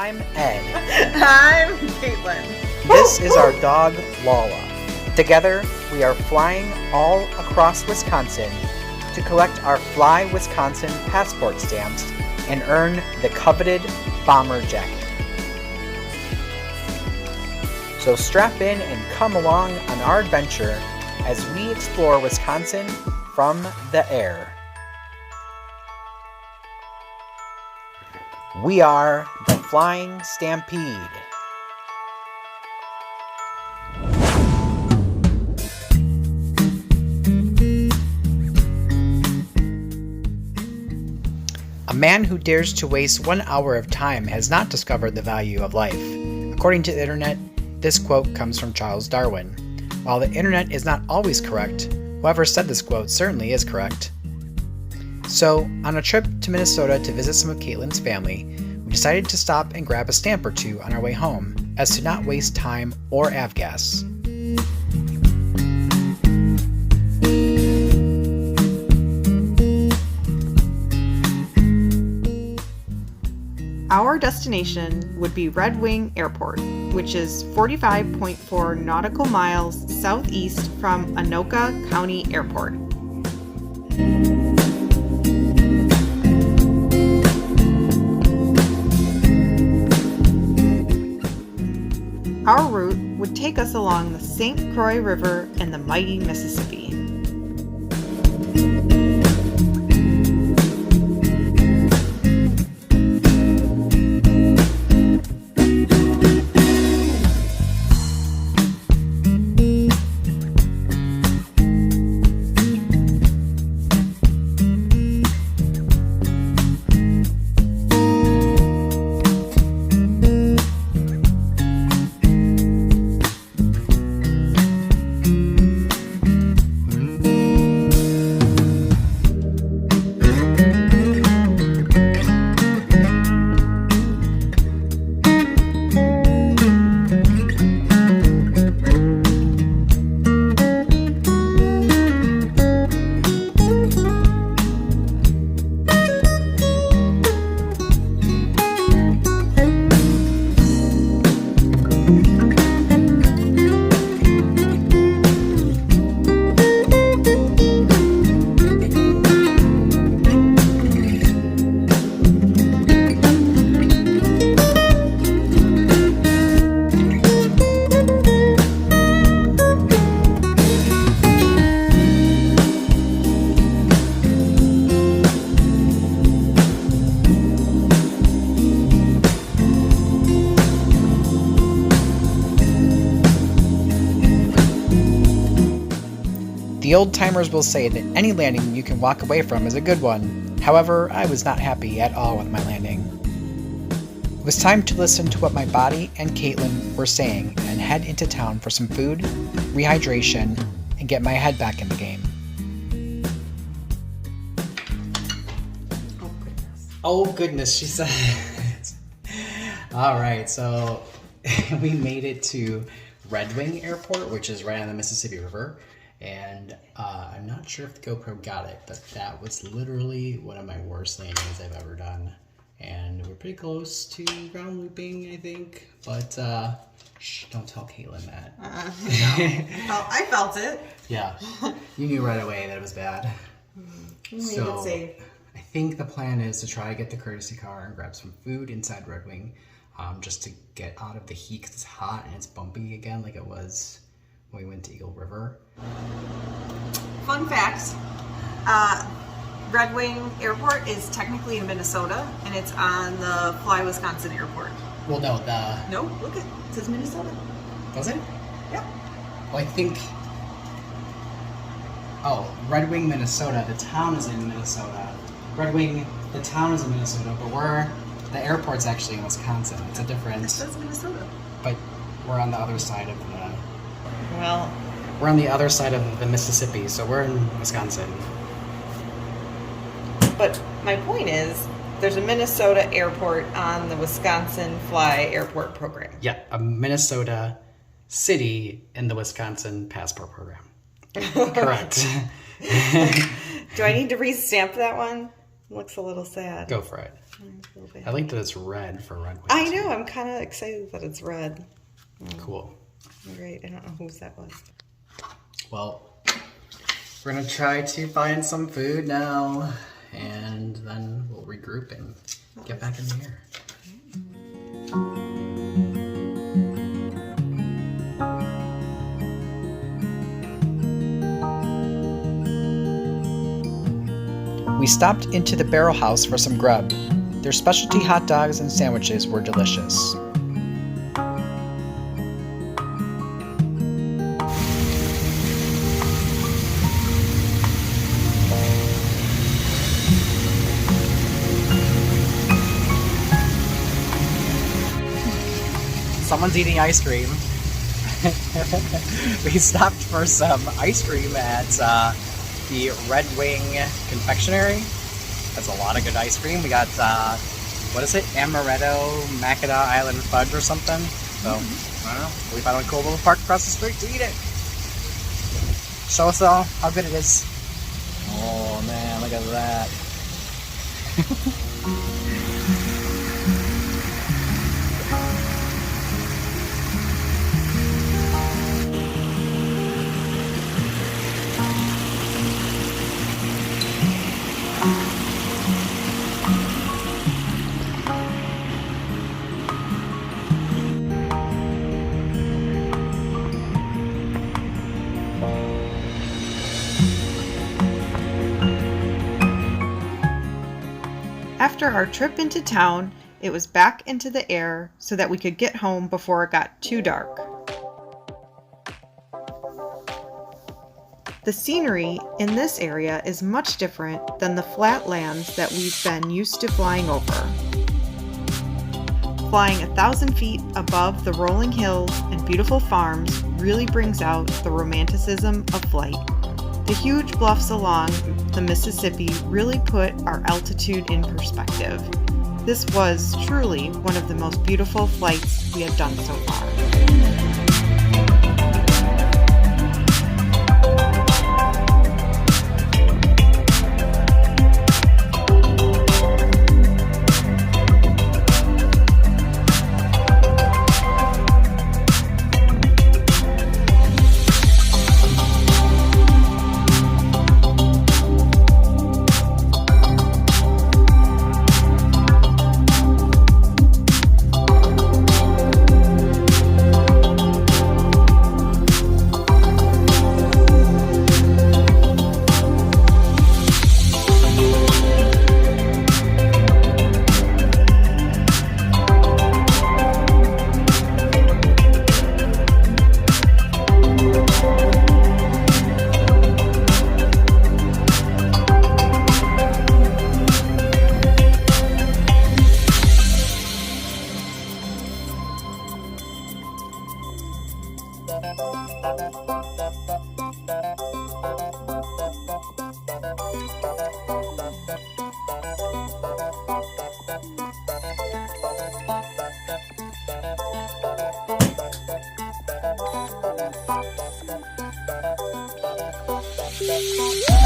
I'm Ed. I'm Caitlin. This is our dog, Lala. Together, we are flying all across Wisconsin to collect our Fly Wisconsin passport stamps and earn the coveted bomber jacket. So strap in and come along on our adventure as we explore Wisconsin from the air. We are the Flying Stampede. A man who dares to waste 1 hour of time has not discovered the value of life. According to the internet, this quote comes from Charles Darwin. While the internet is not always correct, whoever said this quote certainly is correct. So, on a trip to Minnesota to visit some of Caitlin's family, we decided to stop and grab a stamp or two on our way home, as to not waste time or avgas. Our destination would be Red Wing Airport, which is 45.4 nautical miles southeast from Anoka County Airport. Our route would take us along the St. Croix River and the mighty Mississippi. The old-timers will say that any landing you can walk away from is a good one. However, I was not happy at all with my landing. It was time to listen to what my body and Caitlin were saying and head into town for some food, rehydration, and get my head back in the game. Oh goodness, she said. Alright, so we made it to Red Wing Airport, which is right on the Mississippi River. And I'm not sure if the GoPro got it, but that was literally one of my worst landings I've ever done. And we're pretty close to ground looping, I think. But shh, don't tell Caitlin that. No. I felt it. Yeah, you knew right away that it was bad. So I think the plan is to try to get the courtesy car and grab some food inside Red Wing, just to get out of the heat because it's hot and it's bumpy again like it was when we went to Eagle River. Fun fact, Red Wing Airport is technically in Minnesota, and it's on the Fly Wisconsin Airport. Well, no, No, look, it says Minnesota. Does it? Yep. Well, I think... Oh, Red Wing, Minnesota. The town is in Minnesota. Red Wing, the town is in Minnesota, but the airport's actually in Wisconsin. It's a different... It says Minnesota. But we're on the other side of the... Well... We're on the other side of the Mississippi, so we're in Wisconsin. But my point is, there's a Minnesota airport on the Wisconsin Fly Airport program. Yeah, a Minnesota city in the Wisconsin passport program. Correct. Do I need to re-stamp that one? Looks a little sad. Go for it. I like that it's red for Red Wing. I know. I'm kind of excited that it's red. Cool. Right. I don't know whose that was. Well, we're gonna try to find some food now, and then we'll regroup and get back in the air. We stopped into the Barrel House for some grub. Their specialty hot dogs and sandwiches were delicious. Someone's eating ice cream. We stopped for some ice cream at the Red Wing Confectionery. That's a lot of good ice cream. We got, what is it? Amaretto Macadam Island Fudge or something. So, I don't know. We found a cool little park across the street to eat it. Show us all how good it is. Oh man, look at that. After our trip into town, it was back into the air so that we could get home before it got too dark. The scenery in this area is much different than the flat lands that we've been used to flying over. Flying 1,000 feet above the rolling hills and beautiful farms really brings out the romanticism of flight. The huge bluffs along the Mississippi really put our altitude in perspective. This was truly one of the most beautiful flights we have done so far. Yeah.